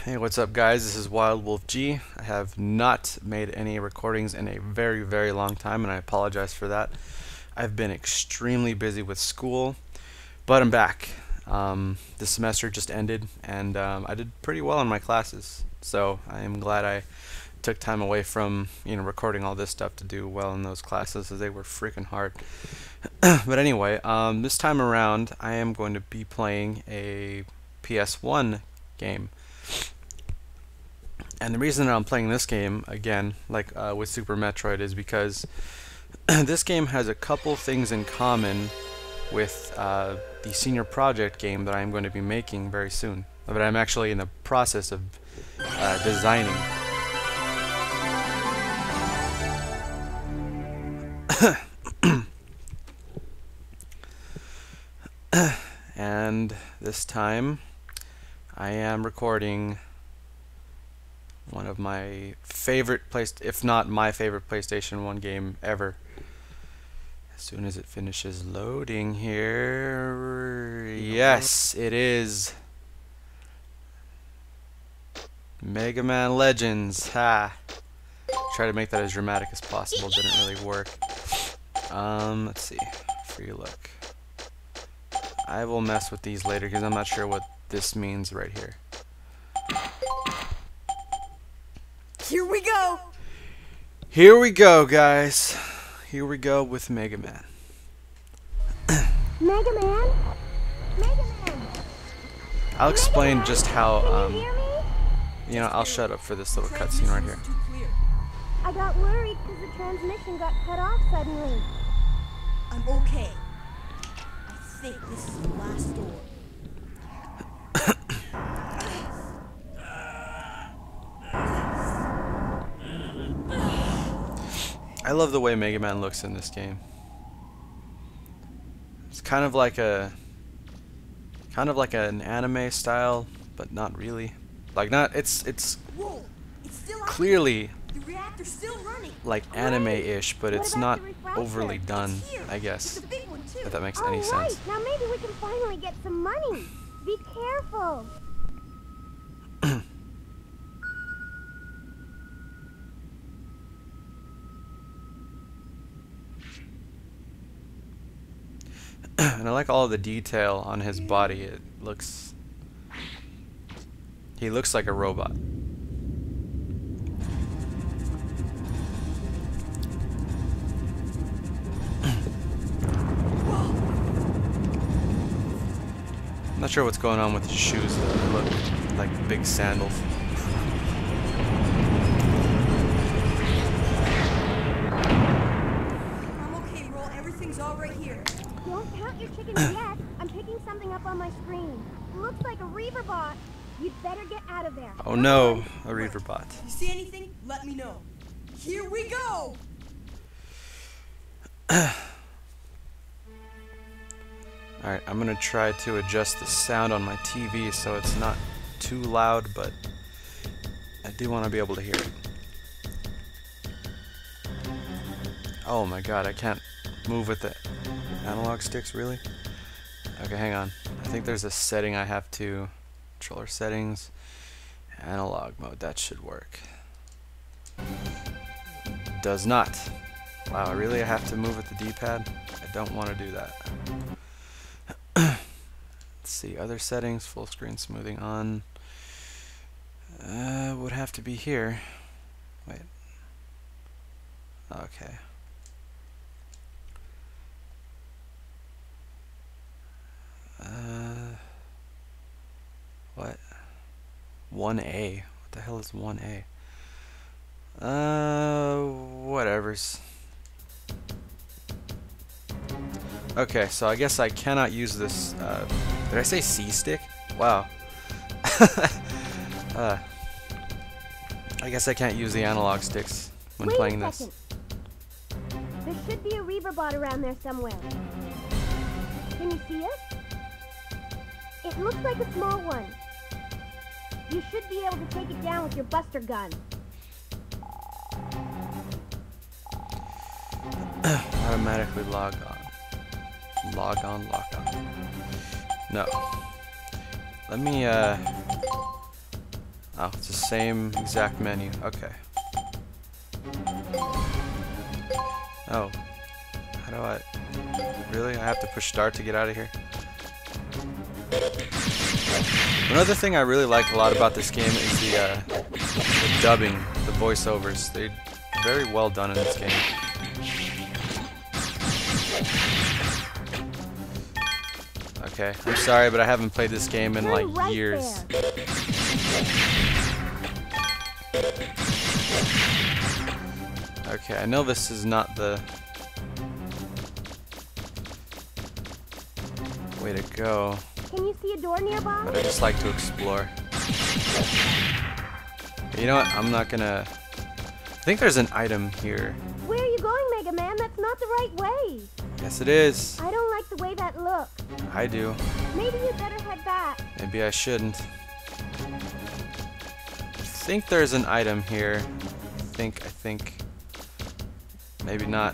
Hey, what's up guys? This is WildWolfG. I have not made any recordings in a very, very long time, and I apologize for that. I've been extremely busy with school, but I'm back. This semester just ended, and I did pretty well in my classes, so I am glad I took time away from recording all this stuff to do well in those classes, as they were freaking hard. But anyway, this time around I am going to be playing a PS1 game. And the reason that I'm playing this game, again, like with Super Metroid, is because this game has a couple things in common with the senior project game that I'm going to be making very soon. But I'm actually in the process of designing. And this time I am recording one of my favorite if not my favorite PlayStation 1 game ever. As soon as it finishes loading here, yes, it is Megaman Legends. Ha! Try to make that as dramatic as possible. Didn't really work. Let's see. Free look. I will mess with these later because I'm not sure what this means right here. Here we go! Here we go, guys. Here we go with Mega Man. Mega Man? Mega Man! I'll explain Mega just Man? how, Can you hear me? I'll shut up for this little cutscene right here. I got worried because the transmission got cut off suddenly. I'm okay. I think this is the last door. I love the way Mega Man looks in this game. It's kind of like an anime style, but not really. Like it's Whoa, it's still out clearly there. The reactor's still running. like anime-ish, but What it's about not the refractor? overly done, It's here. I guess. It's a big one too. If that makes All any right, sense. now maybe we can finally get some money. Be careful. And I like all of the detail on his body. He looks like a robot. I'm not sure what's going on with his shoes though. They look like big sandals. I'm okay, Roll. Everything's all right here. Don't count your chickens yet. I'm picking something up on my screen. Looks like a Reaver bot. You'd better get out of there. Oh no, a Reaver bot. You see anything? Let me know. Here we go. Alright, I'm gonna try to adjust the sound on my TV so it's not too loud, but I do want to be able to hear it. Oh my god, I can't move with the analog sticks, really? Okay, hang on. I think there's a setting I have to... Controller settings, analog mode, that should work. Does not. Wow, really I have to move with the D-pad? I don't want to do that. Let's see, other settings, full screen smoothing on. Would have to be here. Wait. Okay. What? 1A? What the hell is 1A? Whatevers. Okay, so I guess I cannot use this, did I say C-stick? Wow. I guess I can't use the analog sticks when Wait playing a this. second. There should be a Reaver bot around there somewhere. Can you see it? It looks like a small one. You should be able to take it down with your buster gun. Automatically log on. Log on, lock on. No. Let me Oh, it's the same exact menu. Okay. Oh. How do I... Really? I have to push start to get out of here? Another thing I really like a lot about this game is the dubbing, the voiceovers. They're very well done in this game. Okay, I'm sorry, but I haven't played this game in like years. Okay, I know this is not the way to go. Can you see a door nearby? But I just like to explore. You know what? I'm not gonna... I think there's an item here. Where are you going, Mega Man? That's not the right way. Yes, it is. I don't like the way that looks. I do. Maybe you better head back. Maybe I shouldn't. I think there's an item here. I think. Maybe not.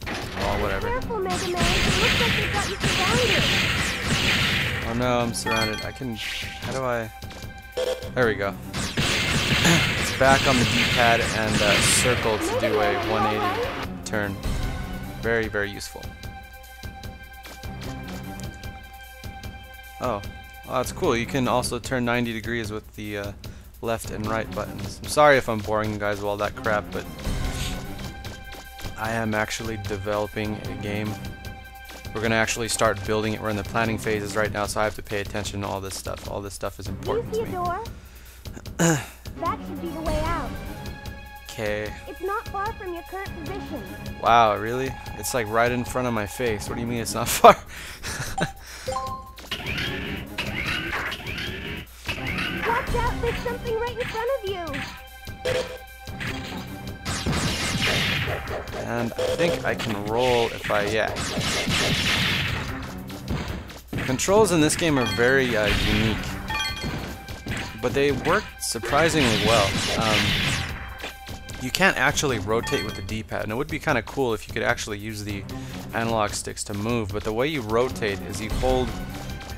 Oh, whatever. Careful, Mega Man. It looks like they've got you surrounded. Oh no, I'm surrounded. I can... How do I... There we go. It's back on the D-pad and circle to do a 180 turn. Very, very useful. Oh, that's cool. You can also turn 90 degrees with the left and right buttons. I'm sorry if I'm boring you guys with all that crap, but I am actually developing a game. We're going to actually start building it. We're in the planning phases right now, so I have to pay attention to all this stuff. All this stuff is important Do to you see me. a door? That should be the way out. Okay. It's not far from your current position. Wow, really? It's like right in front of my face. What do you mean it's not far? Watch out, there's something right in front of you. And I think I can roll if I, yeah. The controls in this game are very unique, but they work surprisingly well. You can't actually rotate with the D-pad, and it would be kind of cool if you could actually use the analog sticks to move, but the way you rotate is you hold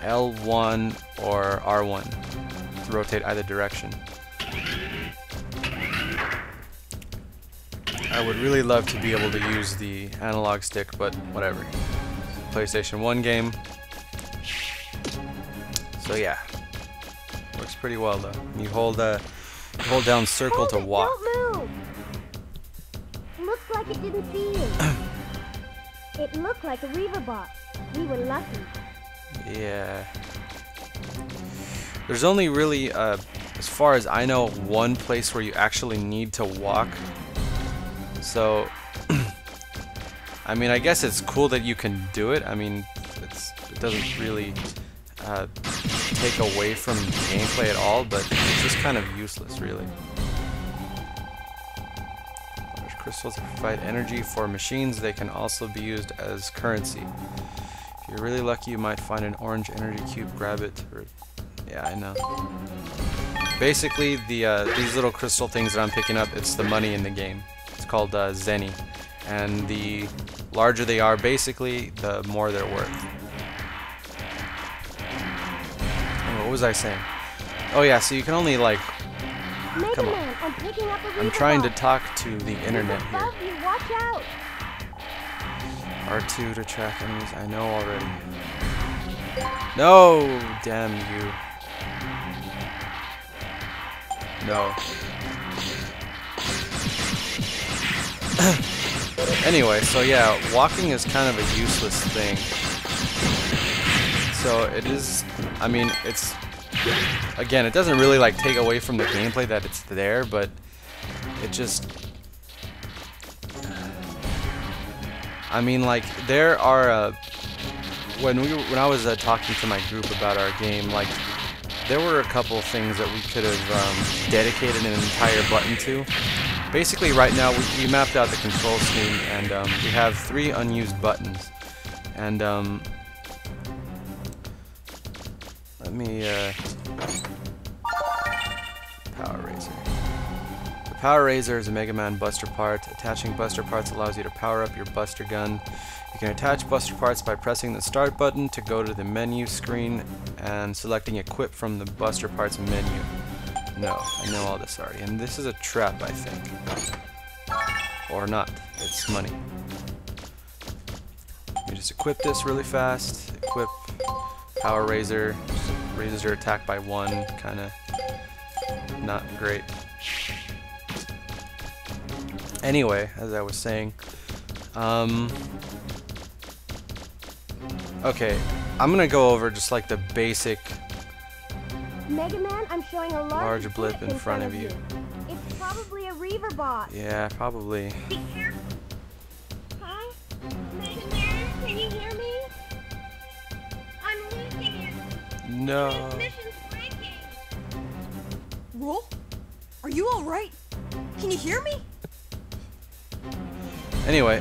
L1 or R1 to rotate either direction. I would really love to be able to use the analog stick, but whatever. PlayStation 1 game. So yeah, works pretty well though. You hold down circle to walk. Don't move. Looks like it didn't see you. It looked like a Reaver bot. We were lucky. Yeah. There's only really, as far as I know, one place where you actually need to walk. So, I mean, I guess it's cool that you can do it. I mean, it doesn't really take away from gameplay at all, but it's just kind of useless, really. There's crystals that provide energy for machines. They can also be used as currency. If you're really lucky, you might find an orange energy cube. Grab it. Yeah, I know. Basically, these little crystal things that I'm picking up, it's the money in the game. It's called Zenny, and the larger they are, basically, the more they're worth. What was I saying? Oh yeah, so you can only like... Come on. I'm picking up a I'm trying to talk to the internet here. above you. Watch out. R2 to track enemies. I know already. No! Damn you. No. Anyway, so yeah, walking is kind of a useless thing. So it is, I mean, it's, again, it doesn't really like take away from the gameplay that it's there, but it just, I mean, like, there are, when I was talking to my group about our game, like, there were a couple things that we could have dedicated an entire button to. Basically, right now, we mapped out the control scheme, and we have 3 unused buttons. And, let me, Power Razor. The Power Razor is a Mega Man Buster part. Attaching Buster parts allows you to power up your Buster gun. You can attach Buster parts by pressing the Start button to go to the menu screen and selecting Equip from the Buster parts menu. No, I know all this already. And this is a trap, I think. Or not. It's money. Let me just equip this really fast. Equip Power Razor. Raises your attack by 1. Kinda not great. Anyway, as I was saying, okay, I'm gonna go over just like the basic Megaman, I'm showing a large blip in front of you. It's probably a Reaver bot. Yeah, probably. Be careful. Hi? Megaman, can you hear me? I'm losing it. No. Transmission's breaking. Roll? Are you alright? Can you hear me? Anyway,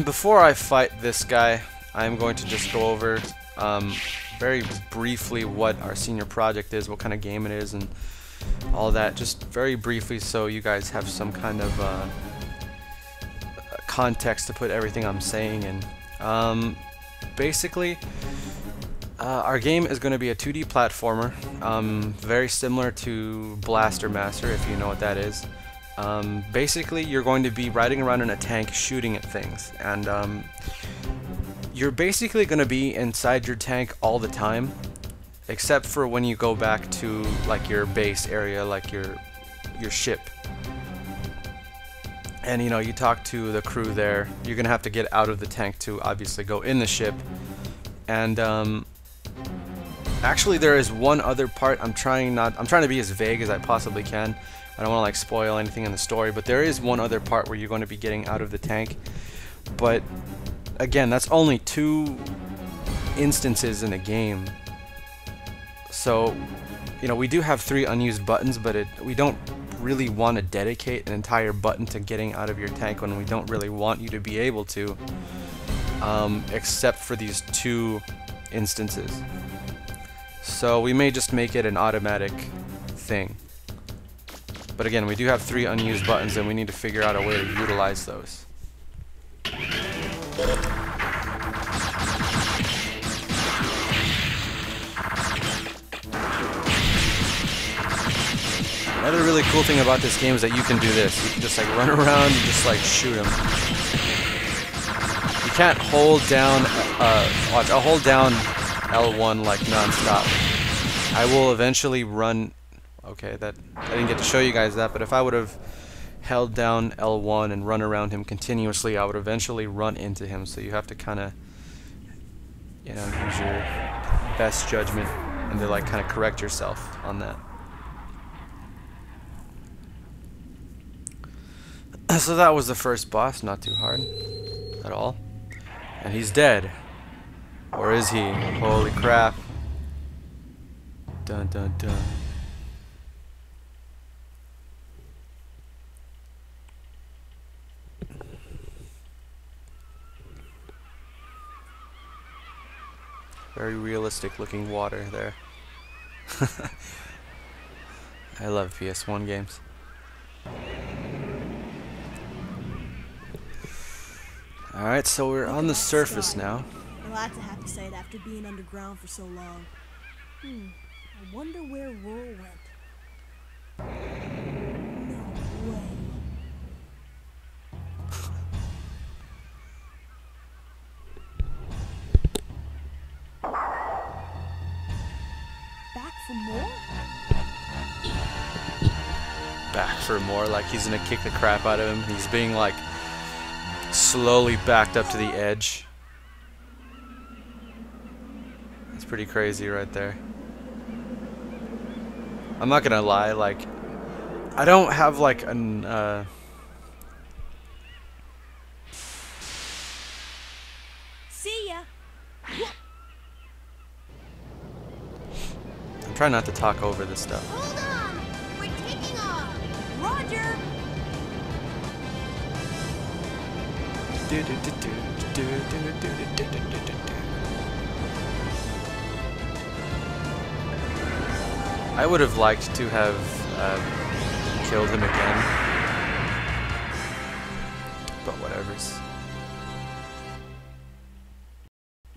before I fight this guy, I'm going to just go over very briefly what our senior project is, what kind of game it is, and all that. Just very briefly, so you guys have some kind of context to put everything I'm saying in. Basically, our game is going to be a 2D platformer, very similar to Blaster Master, if you know what that is. Basically, you're going to be riding around in a tank shooting at things, and you're basically going to be inside your tank all the time, except for when you go back to like your base area, like your ship. And you know, you talk to the crew there. You're going to have to get out of the tank to obviously go in the ship. And actually, there is one other part. I'm trying to be as vague as I possibly can. I don't want to like spoil anything in the story, but there is one other part where you're going to be getting out of the tank. But again, that's only 2 instances in a game. So, you know, we do have 3 unused buttons, but we don't really want to dedicate an entire button to getting out of your tank when we don't really want you to be able to, except for these 2 instances. So we may just make it an automatic thing. But again, we do have 3 unused buttons, and we need to figure out a way to utilize those. Another really cool thing about this game is that you can do this. You can just like run around and just like shoot them. You can't hold down, watch, I'll hold down L1 like non-stop. I will eventually run. Okay, that I didn't get to show you guys that, but if I would have held down L1 and run around him continuously, I would eventually run into him. So you have to kind of, you know, use your best judgment and to like kind of correct yourself on that. So that was the first boss, not too hard at all. And he's dead. Or is he? Holy crap. Dun dun dun. Very realistic looking water there. I love PS1 games. Alright, so we're on the surface now. Well, that's a happy sight after being underground for so long. I wonder where Roll went. No way. Back for more? Back for more, like he's gonna kick the crap out of him. He's being like slowly backed up to the edge. That's pretty crazy right there. I'm not gonna lie, like I don't have like an See ya. I'm trying not to talk over this stuff. Hold on! We're taking off! Roger. I would have liked to have killed him again, but whatever's.